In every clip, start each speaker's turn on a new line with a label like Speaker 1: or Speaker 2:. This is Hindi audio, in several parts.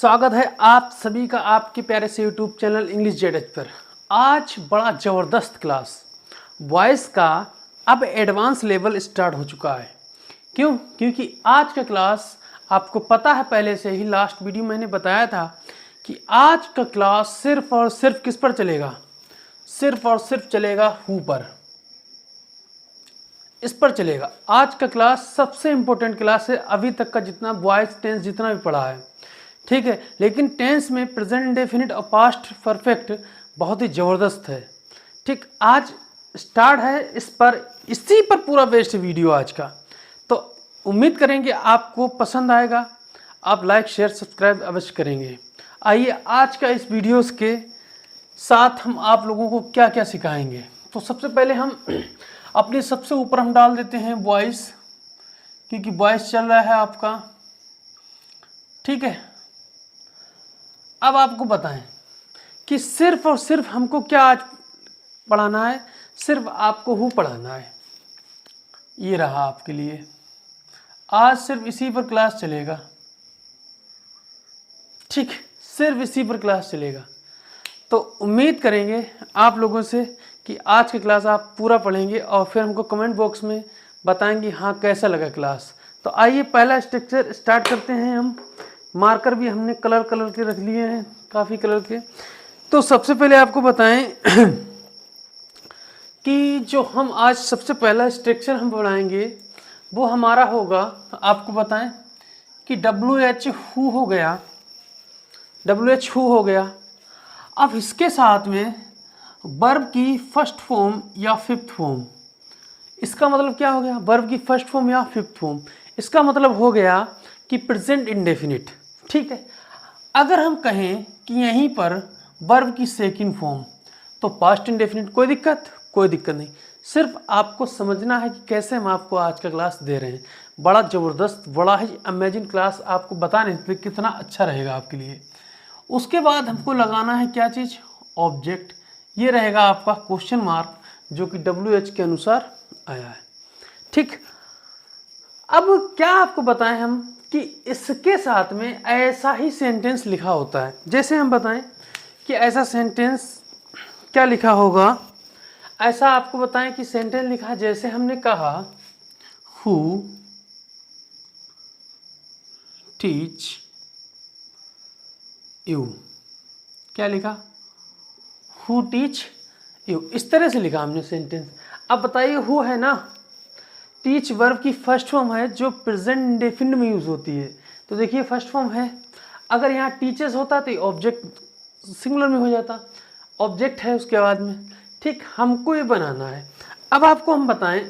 Speaker 1: स्वागत है आप सभी का आपके प्यारे से यूट्यूब चैनल इंग्लिश जेड पर। आज बड़ा ज़बरदस्त क्लास वॉइस का अब एडवांस लेवल स्टार्ट हो चुका है। क्योंकि आज का क्लास आपको पता है, पहले से ही लास्ट वीडियो मैंने बताया था कि आज का क्लास सिर्फ और सिर्फ किस पर चलेगा, सिर्फ और सिर्फ चलेगा हु पर, इस पर चलेगा। आज का क्लास सबसे इम्पोर्टेंट क्लास है अभी तक का जितना वॉइस टेंस जितना भी पढ़ा है, ठीक है। लेकिन टेंस में प्रेजेंट इंडेफिनिट और पास्ट परफेक्ट बहुत ही ज़बरदस्त है, ठीक। आज स्टार्ट है इसी पर पूरा बेस्ट वीडियो आज का। तो उम्मीद करेंगे आपको पसंद आएगा, आप लाइक शेयर सब्सक्राइब अवश्य करेंगे। आइए आज का इस वीडियोस के साथ हम आप लोगों को क्या क्या सिखाएंगे। तो सबसे पहले हम अपने सबसे ऊपर हम डाल देते हैं वॉइस, क्योंकि वॉइस चल रहा है आपका, ठीक है। अब आपको बताएं कि सिर्फ और सिर्फ हमको क्या आज पढ़ाना है, सिर्फ आपको हु पढ़ाना है। ये रहा आपके लिए, आज सिर्फ इसी पर क्लास चलेगा, ठीक, सिर्फ इसी पर क्लास चलेगा। तो उम्मीद करेंगे आप लोगों से कि आज की क्लास आप पूरा पढ़ेंगे और फिर हमको कमेंट बॉक्स में बताएंगे हाँ कैसा लगा क्लास। तो आइए पहला स्ट्रक्चर स्टार्ट करते हैं हम। मार्कर भी हमने कलर के रख लिए हैं, काफ़ी कलर के। तो सबसे पहले आपको बताएं कि जो हम आज सबसे पहला स्ट्रक्चर हम पढ़ाएंगे वो हमारा होगा, आपको बताएं कि WH हु हो गया, WH हु हो गया। अब इसके साथ में वर्ब की फर्स्ट फॉर्म या फिफ्थ फॉर्म, इसका मतलब क्या हो गया, वर्ब की फर्स्ट फॉर्म या फिफ्थ फॉर्म, इसका मतलब हो गया कि प्रेजेंट इंडेफिनिट, ठीक है। अगर हम कहें कि यहीं पर वर्ब की सेकंड फॉर्म तो पास्ट इंडेफिनिट, कोई दिक्कत नहीं। सिर्फ आपको समझना है कि कैसे हम आपको आज का क्लास दे रहे हैं। बड़ा ज़बरदस्त, बड़ा ही अमेजिंग क्लास आपको बताने के लिए कितना अच्छा रहेगा आपके लिए। उसके बाद हमको लगाना है क्या चीज़, ऑब्जेक्ट। ये रहेगा आपका क्वेश्चन मार्क जो कि WH के अनुसार आया है, ठीक। अब क्या आपको बताएं हम कि इसके साथ में ऐसा ही सेंटेंस लिखा होता है। जैसे हम बताएं कि ऐसा सेंटेंस क्या लिखा होगा, ऐसा आपको बताएं कि सेंटेंस लिखा है, जैसे हमने कहा हु टीच यू, क्या लिखा, हु टीच यू, इस तरह से लिखा हमने सेंटेंस। अब बताइए हु है ना, टीच वर्ब की फर्स्ट फॉर्म है जो प्रेजेंट इंडेफिनिट में यूज होती है। तो देखिए फर्स्ट फॉर्म है, अगर यहाँ टीचर्स होता तो ऑब्जेक्ट सिंगुलर में हो जाता, ऑब्जेक्ट है उसके बाद में, ठीक। हमको ये बनाना है। अब आपको हम बताएं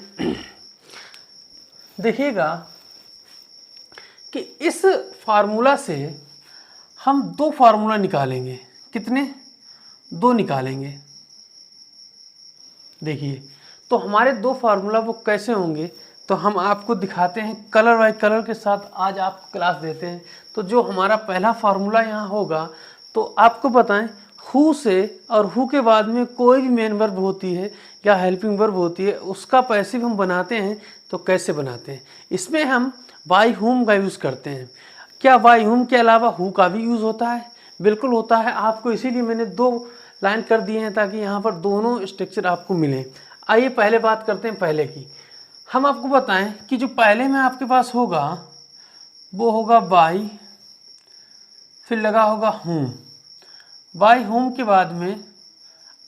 Speaker 1: देखिएगा कि इस फार्मूला से हम दो फार्मूला निकालेंगे। कितने, दो निकालेंगे। देखिए तो हमारे दो फार्मूला वो कैसे होंगे, तो हम आपको दिखाते हैं कलर बाय कलर के साथ, आज आपको क्लास देते हैं। तो जो हमारा पहला फार्मूला यहाँ होगा, तो आपको बताएं हु से और हु के बाद में कोई भी मेन वर्ब होती है या हेल्पिंग वर्ब होती है, उसका पैसिव हम बनाते हैं। तो कैसे बनाते हैं, इसमें हम बाय हुम का यूज़ करते हैं। क्या बाय हुम के अलावा हु का भी यूज़ होता है? बिल्कुल होता है। आपको इसीलिए मैंने दो लाइन कर दिए हैं ताकि यहाँ पर दोनों स्ट्रक्चर आपको मिले। आइए पहले बात करते हैं पहले की। हम आपको बताएं कि जो पहले में आपके पास होगा वो होगा बाय, फिर लगा होगा हुम। बाय हुम के बाद में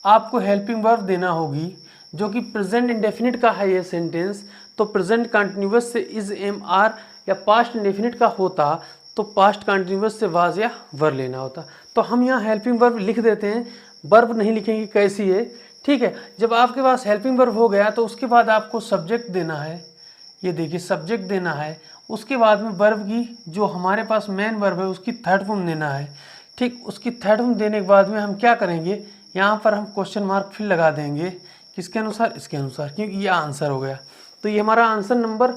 Speaker 1: आपको हेल्पिंग वर्ब देना होगी जो कि प्रेजेंट इंडेफिनिट का है ये सेंटेंस। तो प्रेजेंट कंटिन्यूअस से इज एम आर, या पास्ट इंडेफिनिट का होता तो पास्ट कंटिन्यूअस से वाज या वर लेना होता। तो हम यहाँ हेल्पिंग वर्ब लिख देते हैं, वर्ब नहीं लिखेंगे कैसी है, ठीक है। जब आपके पास हेल्पिंग वर्ब हो गया तो उसके बाद आपको सब्जेक्ट देना है। ये देखिए सब्जेक्ट देना है, उसके बाद में वर्ब की जो हमारे पास मेन वर्ब है उसकी थर्ड फॉर्म देना है, ठीक। उसकी थर्ड फॉर्म देने के बाद में हम क्या करेंगे, यहाँ पर हम क्वेश्चन मार्क फिर लगा देंगे, किसके अनुसार, इसके अनुसार, क्योंकि ये आंसर हो गया। तो ये हमारा आंसर नंबर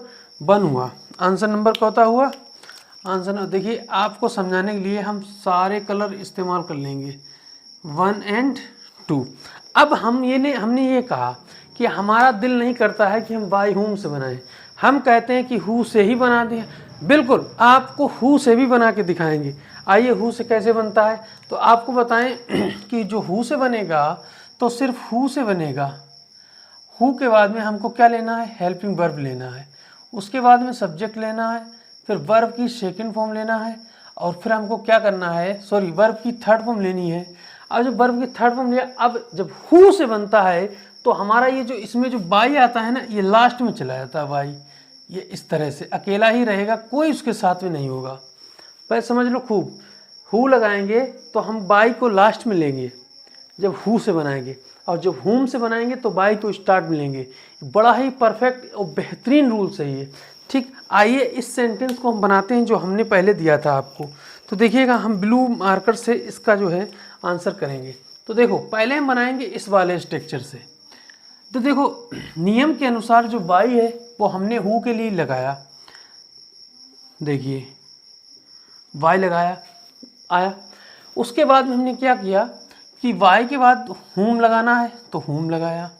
Speaker 1: 1 हुआ। आंसर नंबर कौन हुआ, आंसर देखिए आपको समझाने के लिए हम सारे कलर इस्तेमाल कर लेंगे, 1 और 2। अब हमने ये कहा कि हमारा दिल नहीं करता है कि हम बाय हुम से बनाएं, हम कहते हैं कि हु से ही बना दें। बिल्कुल आपको हु से भी बना के दिखाएंगे। आइए हु से कैसे बनता है, तो आपको बताएं कि जो हु से बनेगा तो सिर्फ हु से बनेगा। हु के बाद में हमको क्या लेना है, हेल्पिंग वर्ब लेना है, उसके बाद में सब्जेक्ट लेना है, फिर वर्ब की सेकंड फॉर्म लेना है, और फिर हमको क्या करना है, सॉरी वर्ब की थर्ड फॉर्म लेनी है। अब जब वर्ब की थर्ड फॉर्म लिया, अब जब हु से बनता है तो हमारा ये जो इसमें जो बाई आता है ना, ये लास्ट में चला जाता है बाई, ये इस तरह से अकेला ही रहेगा, कोई उसके साथ में नहीं होगा। पहले समझ लो खूब, हु लगाएंगे तो हम बाई को लास्ट में लेंगे जब हु से बनाएंगे, और जब हुम से बनाएंगे तो बाई को स्टार्ट में लेंगे। बड़ा ही परफेक्ट और बेहतरीन रूल्स है ये। ठीक, आइए इस सेंटेंस को हम बनाते हैं जो हमने पहले दिया था आपको। तो देखिएगा, हम ब्लू मार्कर से इसका जो है आंसर करेंगे। तो देखो, पहले हम बनाएंगे इस वाले स्ट्रक्चर से। तो देखो, नियम के अनुसार जो बाई है वो हमने हु के लिए लगाया, देखिए वाई लगाया आया। उसके बाद में हमने क्या किया कि वाई के बाद हुम लगाना है तो हुम लगाया।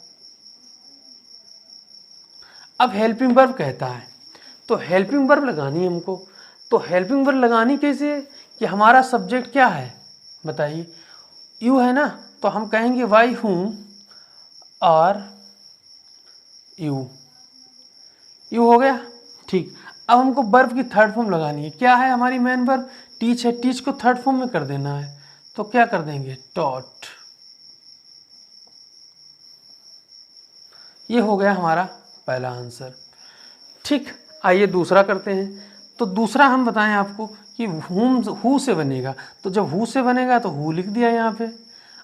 Speaker 1: अब हेल्पिंग वर्ब कहता है तो हेल्पिंग वर्ब लगानी है हमको। तो हेल्पिंग वर्ब लगानी कैसे, कि हमारा सब्जेक्ट क्या है बताइए, यू है ना, तो हम कहेंगे वाई हुम और यू, यू हो गया। ठीक, अब हमको वर्ब की थर्ड फॉर्म लगानी है, क्या है हमारी मेन वर्ब, टीच है, टीच को थर्ड फॉर्म में कर देना है, तो क्या कर देंगे, टॉट। ये हो गया हमारा पहला आंसर। ठीक, आइए दूसरा करते हैं। तो दूसरा हम बताएं आपको कि हुम हु से बनेगा, तो जब हु से बनेगा तो हु लिख दिया यहाँ पे।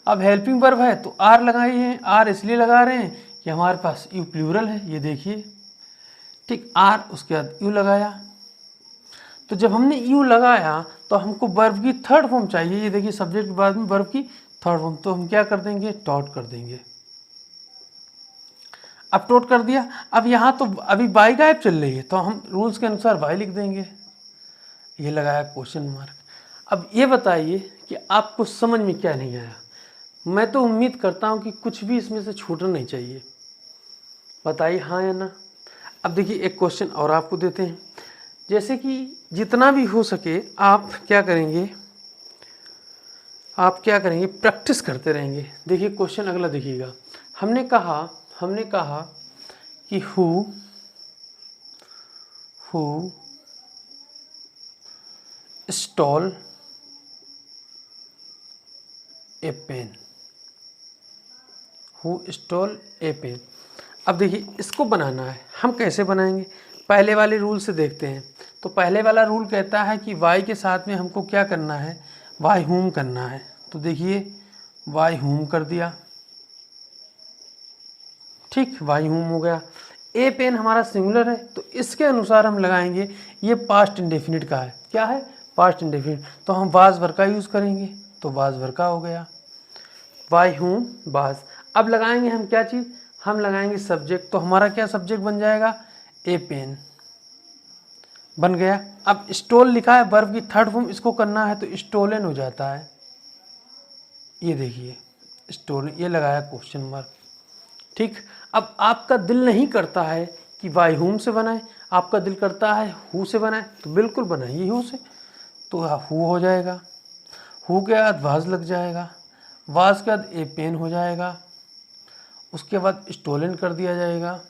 Speaker 1: अब हेल्पिंग वर्ब है तो आर लगाई है, आर इसलिए लगा रहे हैं कि हमारे पास यू प्लूरल है, ये देखिए। ठीक, आर उसके बाद यू लगाया। तो जब हमने यू लगाया तो हमको वर्ब की थर्ड फॉर्म चाहिए, ये देखिए सब्जेक्ट के बाद में वर्ब की थर्ड फॉर्म, तो हम क्या कर देंगे, टॉट कर देंगे। अब टॉट कर दिया। अब यहाँ तो अभी बाई गायब चल रही है तो हम रूल्स के अनुसार बाई लिख देंगे, ये लगाया क्वेश्चन मार्क। अब ये बताइए कि आपको समझ में क्या नहीं आया। मैं तो उम्मीद करता हूँ कि कुछ भी इसमें से छूटना नहीं चाहिए, बताइए हाँ या ना। अब देखिए एक क्वेश्चन और आपको देते हैं, जैसे कि जितना भी हो सके आप क्या करेंगे, प्रैक्टिस करते रहेंगे। देखिए क्वेश्चन अगला देखिएगा, हमने कहा कि who stole a pen, who stole a pen. अब देखिए इसको बनाना है, हम कैसे बनाएंगे, पहले वाले रूल से देखते हैं। तो पहले वाला रूल कहता है कि वाई के साथ में हमको क्या करना है, वाई हुम करना है। तो देखिए वाई हुम कर दिया, ठीक, वाई हुम हो गया। ए पेन हमारा सिंगुलर है तो इसके अनुसार हम लगाएंगे, ये पास्ट इंडेफिनिट का है, क्या है, पास्ट इंडेफिनिट, तो हम वाज वर्ब का यूज़ करेंगे, तो वाज वर्ब का हो गया, वाई हुम वाज। अब लगाएंगे हम क्या चीज़, हम लगाएंगे सब्जेक्ट, तो हमारा क्या सब्जेक्ट बन जाएगा, ए पेन बन गया। अब स्टोल लिखा है, वर्ब की थर्ड फॉर्म इसको करना है तो स्टोलन हो जाता है, ये देखिए स्टोलन, ये लगाया क्वेश्चन मार्क। ठीक, अब आपका दिल नहीं करता है कि वाई हुम से बनाए, आपका दिल करता है हु से बनाए, तो बिल्कुल बनाइए हु से, तो हु हो जाएगा, हु के बाद वाज लग जाएगा, वाज के बाद ए पेन हो जाएगा, उसके बाद स्टोलन कर दिया जाएगा,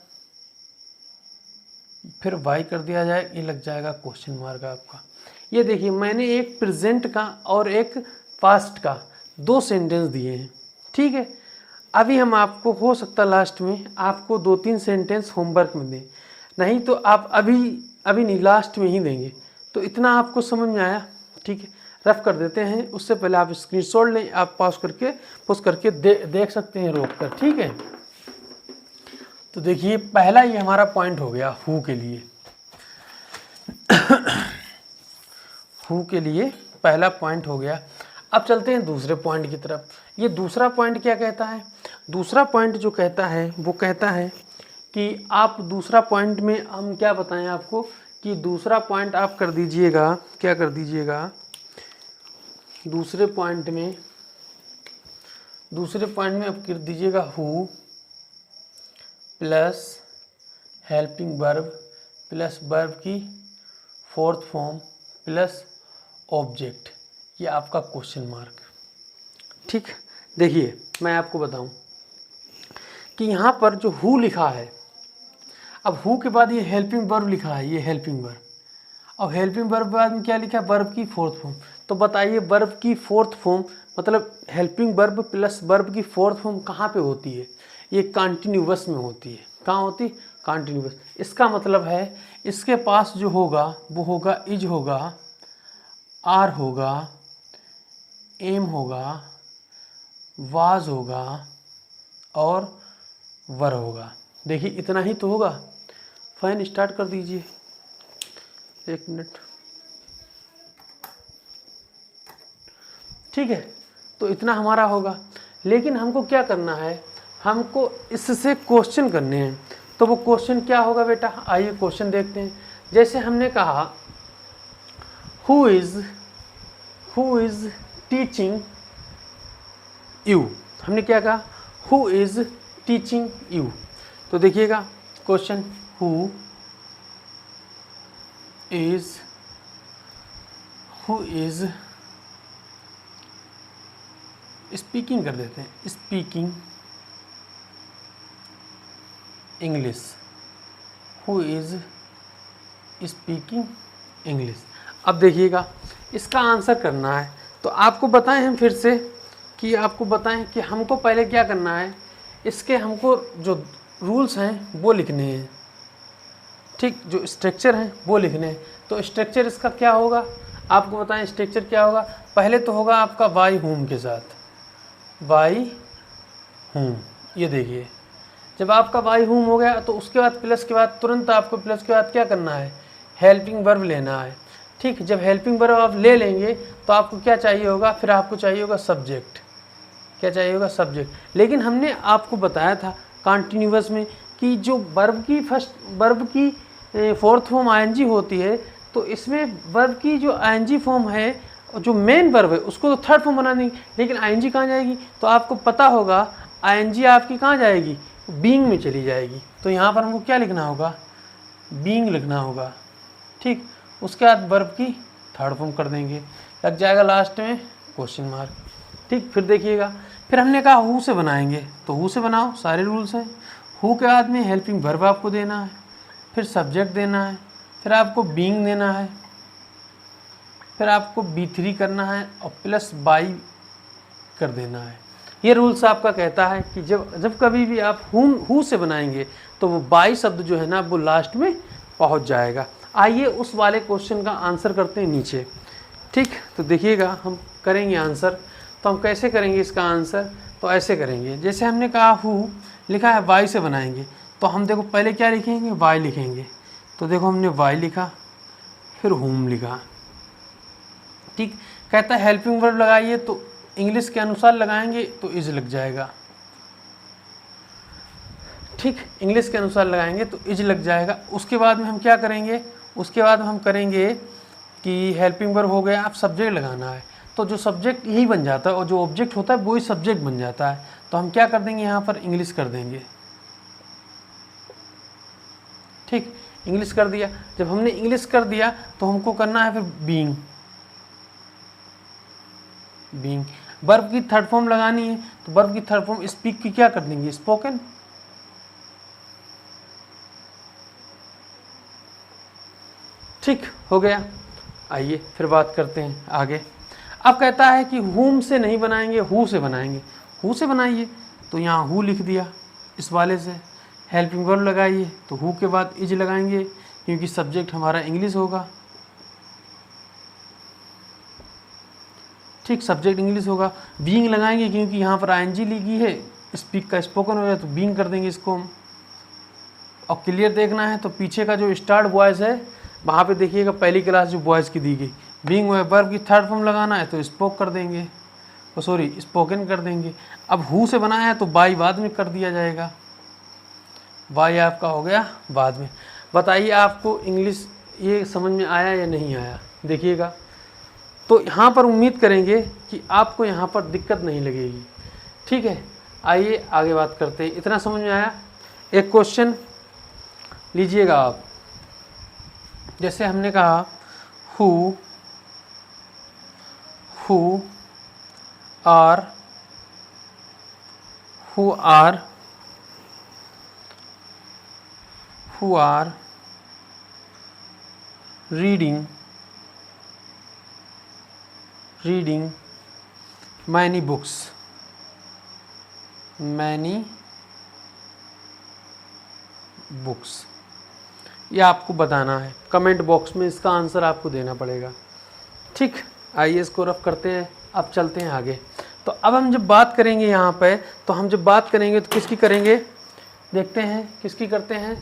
Speaker 1: फिर वाई कर दिया जाए, ये लग जाएगा क्वेश्चन मार्क आपका। ये देखिए मैंने एक प्रेजेंट का और एक पास्ट का दो सेंटेंस दिए हैं, ठीक है। अभी हम आपको हो सकता लास्ट में आपको 2-3 सेंटेंस होमवर्क में दें, नहीं तो आप अभी नहीं लास्ट में ही देंगे। तो इतना आपको समझ में आया, ठीक है। रफ कर देते हैं, उससे पहले आप स्क्रीनशॉट लें, आप पॉज करके देख सकते हैं रोक कर, ठीक है। तो देखिए पहला ये हमारा पॉइंट हो गया हु के लिए हु के लिए पहला पॉइंट हो गया। अब चलते हैं दूसरे पॉइंट की तरफ। ये दूसरा पॉइंट क्या कहता है, दूसरा पॉइंट जो कहता है वो कहता है कि आप दूसरा पॉइंट में हम क्या बताएं आपको, कि दूसरा पॉइंट आप कर दीजिएगा, क्या कर दीजिएगा, दूसरे पॉइंट में आप कर दीजिएगा who plus helping verb plus verb की फोर्थ फॉर्म प्लस ऑब्जेक्ट, ये आपका क्वेश्चन मार्क। ठीक, देखिए मैं आपको बताऊं कि यहाँ पर जो हु लिखा है, अब हु के बाद ये हेल्पिंग वर्ब लिखा है, ये हेल्पिंग वर्ब। अब हेल्पिंग वर्ब बाद में क्या लिखा है, वर्ब की फोर्थ फॉर्म। तो बताइए वर्ब की फोर्थ फॉर्म मतलब हेल्पिंग वर्ब प्लस वर्ब की फोर्थ फॉर्म कहाँ पे होती है, ये कंटिन्यूअस में होती है। कहाँ होती, कंटिन्यूअस। इसका मतलब है इसके पास जो होगा वो होगा इज होगा, आर होगा, एम होगा, वाज होगा और वर होगा। देखिए इतना ही तो होगा। फैन स्टार्ट कर दीजिए, 1 मिनट। ठीक है, तो इतना हमारा होगा। लेकिन हमको क्या करना है, हमको इससे क्वेश्चन करने हैं। तो वो क्वेश्चन क्या होगा बेटा, आइए क्वेश्चन देखते हैं। जैसे हमने कहा हु इज टीचिंग यू, हमने क्या कहा, हु इज टीचिंग यू। तो देखिएगा क्वेश्चन, हु इज स्पीकिंग कर देते हैं, speaking English, who is speaking English. अब देखिएगा इसका आंसर करना है। तो आपको बताएं हम फिर से कि आपको बताएं कि हमको पहले क्या करना है, इसके हमको जो रूल्स हैं वो लिखने हैं। ठीक, जो स्ट्रक्चर हैं वो लिखने हैं। तो स्ट्रक्चर इसका क्या होगा, आपको बताएं स्ट्रक्चर क्या होगा। पहले तो होगा आपका बाई होम के साथ, बाई होम। ये देखिए जब आपका बाई होम हो गया तो उसके बाद प्लस के बाद तुरंत आपको प्लस के बाद क्या करना है, हेल्पिंग वर्ब लेना है। ठीक, जब हेल्पिंग वर्ब आप ले लेंगे तो आपको क्या चाहिए होगा, फिर आपको चाहिए होगा सब्जेक्ट। क्या चाहिए होगा, सब्जेक्ट। लेकिन हमने आपको बताया था कॉन्टिन्यूअस में कि जो वर्ब की फोर्थ फॉर्म आईएनजी होती है, तो इसमें वर्ब की जो आईएनजी फॉर्म है और जो मेन वर्ब है उसको तो थर्ड फॉर्म बना देंगे। लेकिन आईएनजी कहाँ जाएगी, तो आपको पता होगा आईएनजी आपकी कहाँ जाएगी, बीइंग में चली जाएगी। तो यहाँ पर हमको क्या लिखना होगा, बीइंग लिखना होगा। ठीक, उसके बाद वर्ब की थर्ड फॉर्म कर देंगे, लग जाएगा लास्ट में क्वेश्चन मार्क। ठीक, फिर देखिएगा, फिर हमने कहा हु से बनाएंगे, तो हु से बनाओ, सारे रूल्स हैं। हु के बाद में हेल्पिंग वर्ब आपको देना है, फिर सब्जेक्ट देना है, फिर आपको बीइंग देना है, फिर आपको B3 करना है और प्लस बाई कर देना है। ये रूल्स आपका कहता है कि जब कभी भी आप हु से बनाएंगे तो वो बाई शब्द जो है ना वो लास्ट में पहुंच जाएगा। आइए उस वाले क्वेश्चन का आंसर करते हैं नीचे। ठीक, तो देखिएगा हम करेंगे आंसर। तो हम कैसे करेंगे इसका आंसर, तो ऐसे करेंगे जैसे हमने कहा हु लिखा है वाई से बनाएंगे, तो हम देखो पहले क्या लिखेंगे, वाई लिखेंगे। तो देखो हमने वाई लिखा, फिर होम लिखा। ठीक, कहता है हेल्पिंग वर्ब लगाइए, तो इंग्लिश के अनुसार लगाएंगे तो इज लग जाएगा। ठीक, इंग्लिश के अनुसार लगाएंगे तो इज लग जाएगा। उसके बाद में हम क्या करेंगे, उसके बाद हम करेंगे कि हेल्पिंग वर्ब हो गया, आप सब्जेक्ट लगाना है। तो जो सब्जेक्ट यही बन जाता है और जो ऑब्जेक्ट होता है वही सब्जेक्ट बन जाता है। तो हम क्या कर देंगे, यहाँ पर इंग्लिश कर देंगे। ठीक, इंग्लिश कर दिया। जब हमने इंग्लिश कर दिया तो हमको करना है फिर बीइंग। बीइंग वर्ब की थर्ड फॉर्म लगानी है, तो वर्ब की थर्ड फॉर्म स्पीक की क्या कर देंगे, स्पोकन। ठीक, हो गया। आइए फिर बात करते हैं आगे। अब कहता है कि हुम से नहीं बनाएंगे, हु से बनाएंगे। हु से बनाइए, तो यहाँ हु लिख दिया इस वाले से। हेल्पिंग वर्ब लगाइए, तो हु के बाद इज लगाएंगे क्योंकि सब्जेक्ट हमारा इंग्लिश होगा। ठीक, सब्जेक्ट इंग्लिश होगा। बीइंग लगाएंगे क्योंकि यहाँ पर आईएनजी लिखी है, स्पीक का स्पोकन हो गया, तो बीइंग कर देंगे इसको हम। और क्लियर देखना है तो पीछे का जो स्टार्ट बॉयज़ है वहाँ पे देखिएगा पहली क्लास जो बॉयज़ की दी गई। बीइंग वर्ब की थर्ड फॉर्म लगाना है तो स्पोक कर देंगे, सॉरी स्पोकन कर देंगे। अब हु से बनाया है तो बाई बाद में कर दिया जाएगा। बाई आपका हो गया बाद में। बताइए आपको इंग्लिश ये समझ में आया या नहीं आया, देखिएगा। तो यहाँ पर उम्मीद करेंगे कि आपको यहाँ पर दिक्कत नहीं लगेगी। ठीक है, आइए आगे बात करते हैं। इतना समझ में आया। एक क्वेश्चन लीजिएगा आप, जैसे हमने कहा who who are who are who are reading many books, ये आपको बताना है। कमेंट बॉक्स में इसका आंसर आपको देना पड़ेगा। ठीक, आइए इसको रफ करते हैं। अब चलते हैं आगे। तो अब हम जब बात करेंगे यहाँ पे, तो हम जब बात करेंगे तो किसकी करेंगे, देखते हैं किसकी करते हैं।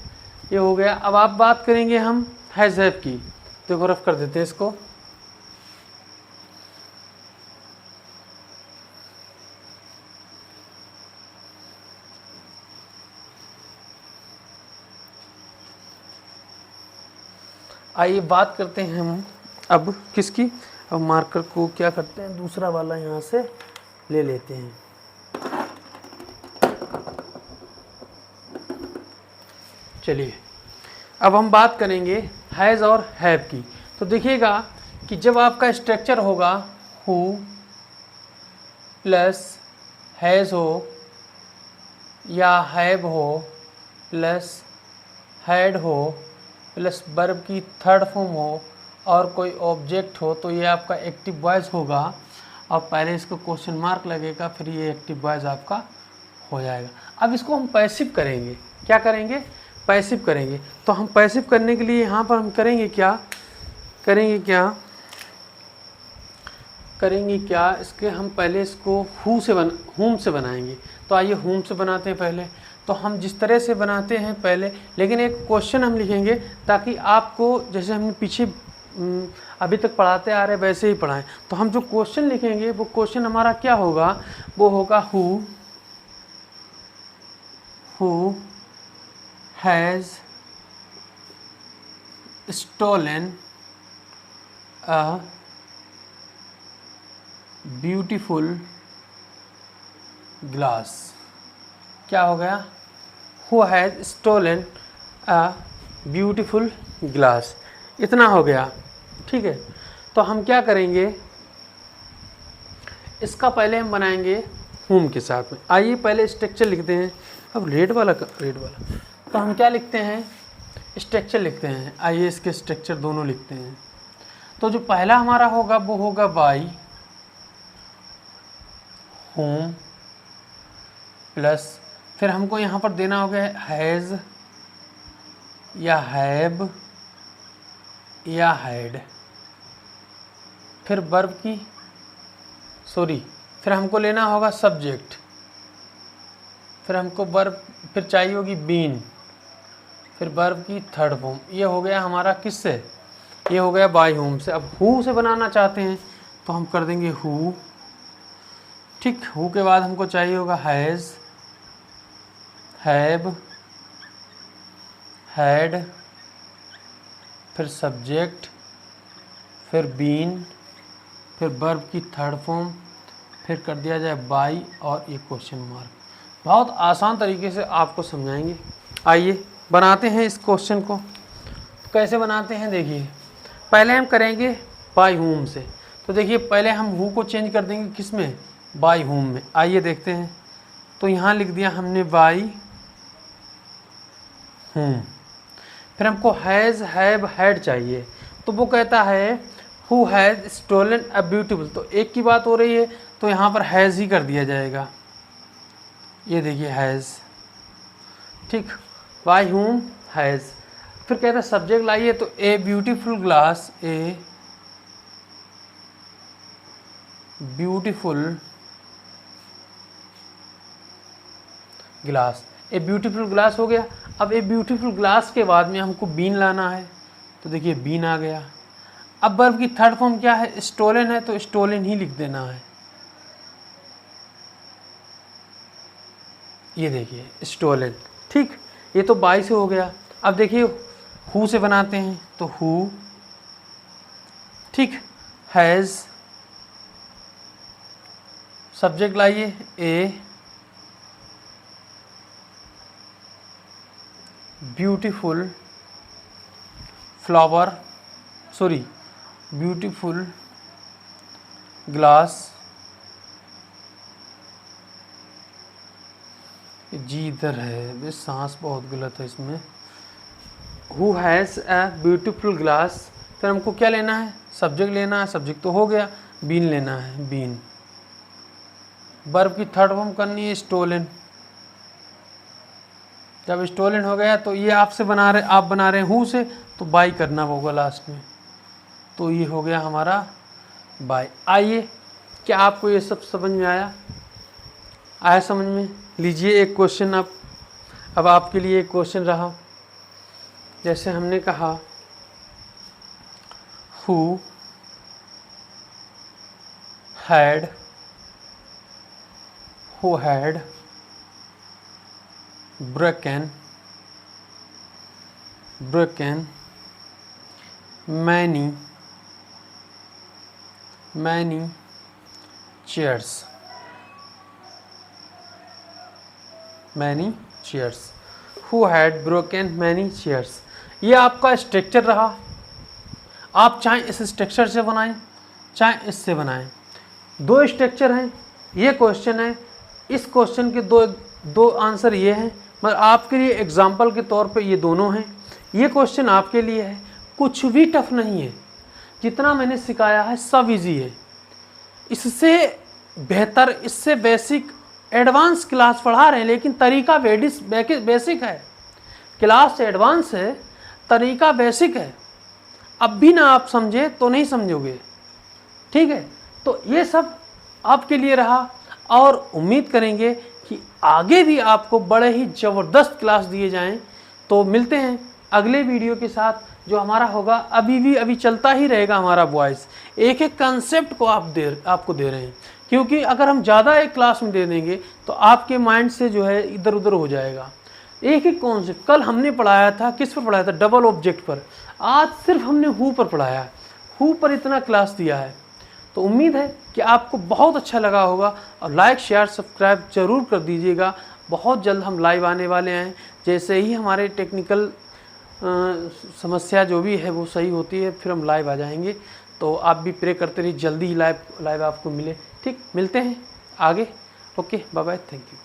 Speaker 1: ये हो गया। अब आप बात करेंगे हम हैज़ हैव की। देखो रफ कर देते हैं इसको। आइए बात करते हैं हम अब किसकी। अब मार्कर को क्या करते हैं, दूसरा वाला यहाँ से ले लेते हैं। चलिए अब हम बात करेंगे हैज़ और हैव की। तो देखिएगा कि जब आपका स्ट्रक्चर होगा हु प्लस हैज़ हो या हैव हो प्लस हैड हो प्लस वर्ब की थर्ड फॉर्म हो और कोई ऑब्जेक्ट हो, तो ये आपका एक्टिव वॉइस होगा। और पहले इसको क्वेश्चन मार्क लगेगा, फिर ये एक्टिव वॉइस आपका हो जाएगा। अब इसको हम पैसिव करेंगे। क्या करेंगे, पैसिव करेंगे। तो हम पैसिव करने के लिए यहाँ पर हम करेंगे क्या इसके हम पहले इसको होम से बनाएंगे। तो आइए होम से बनाते हैं पहले। तो हम जिस तरह से बनाते हैं पहले, लेकिन एक क्वेश्चन हम लिखेंगे ताकि आपको जैसे हमने पीछे अभी तक पढ़ाते आ रहे वैसे ही पढ़ाएं। तो हम जो क्वेश्चन लिखेंगे वो क्वेश्चन हमारा क्या होगा, वो होगा who has stolen a beautiful glass. क्या हो गया, who has stolen a beautiful glass. इतना हो गया। ठीक है, तो हम क्या करेंगे, इसका पहले हम बनाएंगे होम के साथ में। आइए पहले स्ट्रक्चर लिखते हैं। अब रेड वाला तो हम क्या लिखते हैं, स्ट्रक्चर लिखते हैं। आइए इसके स्ट्रक्चर दोनों लिखते हैं। तो जो पहला हमारा होगा वो होगा बाई होम प्लस, फिर हमको यहाँ पर देना होगा हैज़ या हैव या हैड, फिर वर्ब की फिर हमको लेना होगा सब्जेक्ट, फिर हमको वर्ब फिर चाहिए होगी बीन, फिर वर्ब की थर्ड फॉर्म। ये हो गया हमारा किससे, ये हो गया बाय होम से। अब हु से बनाना चाहते हैं तो हम कर देंगे हु। ठीक, हु के बाद हमको चाहिए होगा हैज़, हैव, हैड, फिर सब्जेक्ट, फिर बीन, फिर वर्ब की थर्ड फॉर्म, फिर कर दिया जाए बाई और ये क्वेश्चन मार्क। बहुत आसान तरीके से आपको समझाएंगे। आइए बनाते हैं इस क्वेश्चन को। कैसे बनाते हैं देखिए, पहले हम करेंगे बाय होम से। तो देखिए पहले हम हु को चेंज कर देंगे किस में, बाय होम में। आइए देखते हैं। तो यहाँ लिख दिया हमने बाय होम। फिर हमको हैज़ हैव हैड चाहिए। तो वो कहता है who has stolen a beautiful. तो एक की बात हो रही है तो यहाँ पर हैज़ ही कर दिया जाएगा। ये देखिए हैज़। ठीक, बाय होम हैज़। फिर कहता है सब्जेक्ट लाइए, तो a beautiful glass, a beautiful glass. A beautiful glass हो गया। अब ए ब्यूटीफुल ग्लास के बाद में हमको बीन लाना है। तो देखिए बीन आ गया। अब वर्ब की थर्ड फॉर्म क्या है, स्टोलन है, तो स्टोलन ही लिख देना है। ये देखिए स्टोलन। ठीक, ये तो बाय से हो गया। अब देखिए हु से बनाते हैं। तो हु, ठीक, हैज़, सब्जेक्ट लाइए a beautiful flower, beautiful glass, जी इधर है, बे सांस बहुत गलत है इसमें। Who has a beautiful glass, फिर हमको क्या लेना है, सब्जेक्ट लेना है, सब्जेक्ट तो हो गया, बीन लेना है, बीन। वर्ब की थर्ड फॉर्म करनी है स्टोलन। जब स्टोलन हो गया तो ये आपसे बना रहे, आप बना रहे हैं हु से, तो बाई करना होगा लास्ट में, तो ये हो गया हमारा बाय। आइए, क्या आपको ये सब समझ में आया? आया समझ में? लीजिए एक क्वेश्चन अब आपके लिए एक क्वेश्चन रहा। जैसे हमने कहा who had broken many chairs, who had broken many chairs। ये आपका स्ट्रक्चर रहा। आप चाहे इस स्ट्रक्चर से बनाएं, चाहे इससे बनाएं, दो स्ट्रक्चर हैं। ये क्वेश्चन है, इस क्वेश्चन के दो आंसर ये हैं, मगर आपके लिए एग्जाम्पल के तौर पे ये दोनों हैं। ये क्वेश्चन आपके लिए है, कुछ भी टफ नहीं है, जितना मैंने सिखाया है सब इजी है। इससे बेहतर, इससे बेसिक एडवांस क्लास पढ़ा रहे हैं, लेकिन तरीका बेसिक है। क्लास एडवांस है, तरीका बेसिक है। अब भी ना आप समझे तो नहीं समझोगे, ठीक है? तो ये सब आपके लिए रहा, और उम्मीद करेंगे कि आगे भी आपको बड़े ही ज़बरदस्त क्लास दिए जाएं। तो मिलते हैं अगले वीडियो के साथ, जो हमारा होगा अभी चलता ही रहेगा हमारा वॉइस। एक एक कंसेप्ट को आपको दे रहे हैं, क्योंकि अगर हम ज़्यादा एक क्लास में दे देंगे तो आपके माइंड से जो है इधर उधर हो जाएगा। एक एक कॉन्सेप्ट कल हमने पढ़ाया था, किस पर पढ़ाया था? डबल ऑब्जेक्ट पर। आज सिर्फ हमने हु पर पढ़ाया, हु पर इतना क्लास दिया है। तो उम्मीद है कि आपको बहुत अच्छा लगा होगा, और लाइक शेयर सब्सक्राइब जरूर कर दीजिएगा। बहुत जल्द हम लाइव आने वाले हैं, जैसे ही हमारे टेक्निकल समस्या जो भी है वो सही होती है, फिर हम लाइव आ जाएंगे। तो आप भी प्रे करते रहिए, जल्दी ही लाइव आपको मिले। ठीक, मिलते हैं आगे। Okay, bye bye, thank you.